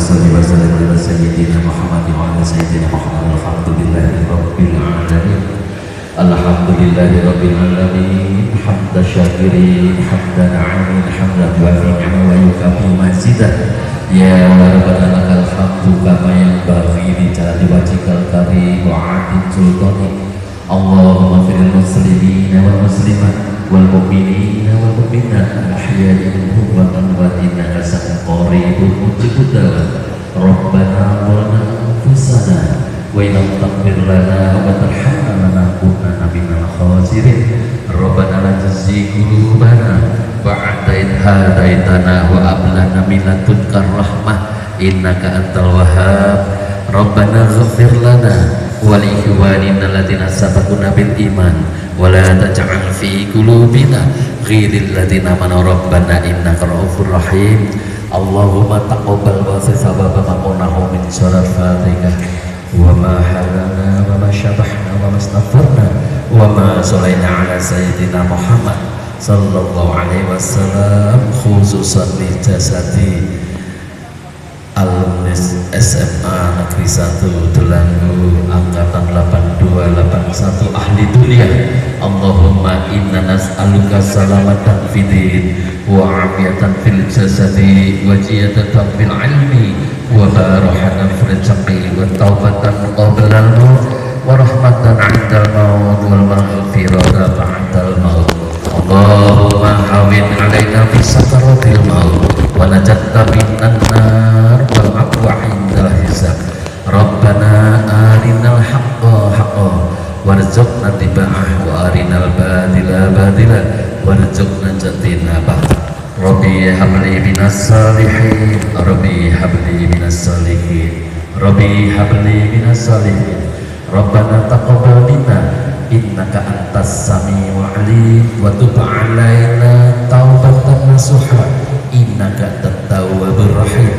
salli wa sallim ala sayyidina Muhammad wa ala sayyidina Muhammad. Alhamdulillahi rabbil alamin. Alhamdulillahi rabbil alamin. Hamda syakirin, hamda na'amin, hamda wafi'an wa yukafi mazidah. Ya Rabbana lakal hamdu kama yanbaghi li jalali wajhikal karim wa 'azimi sultanik. Allahumma firil muslimina wal muslimat wal mu'minina wal mu'minat al-ahya'i minhum wal amwat innaka sami'un qaribun mujibud da'wat. Rabbana zalamna anfusana wa in lam taghfir lana wa tarhamna lanakunanna minal khasirin. Rabbana la tuzigh qulubana ba'da idh hadaitana wa hab lana min ladunka rahmah innaka antal wahhab. Rabbana ighfir lana wa li ikhwanina alladziina sabaquna bil iman wa la taj'al fi qulubina ghillal ladziina amanu rabbana innaka ra'ufur rahim. Allahumma taqabbal wa sababa ma qulnahu min surat Fatihah wa ma halana wa ma syabahna wa ma astaghfarna wa ma sallaina ala sayyidina Muhammad sallallahu alaihi wasallam khususan li jasadi alumnus SMA Negeri 1 Delanggu angkatan 8281 ahli dunia. Allahumma inna nas'aluka salamatan fidin wa afiyatan fil jasadi wa ziyadatan fil ilmi wa barahatan fil rizqi wa taubatan qabla al-maut wa rahmatan 'indal maut wal maghfirata ba'dal maut. Allahumma hawin 'alaina fi sakaratil maut wa najatna minan nar wal aqwa 'indal hisab. Rabbana arinal haqqa haqqan warzuqna tiba'ah wa arinal batila batila warzuqna jatinabah. Rabbi habli minas salihin, Rabbi habli minas salihin, Rabbi habli minas salihin. Rabbana taqabbal minna innaka antas samiul alim wa tub alaina taubatan nasuha innaka antat tawwabur rahim.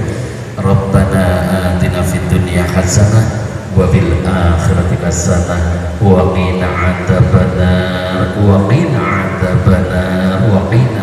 Rabbana atina fid dunya hasanah wa fil akhirati hasanah wa qina adzabannar wa qina adzabannar wa qina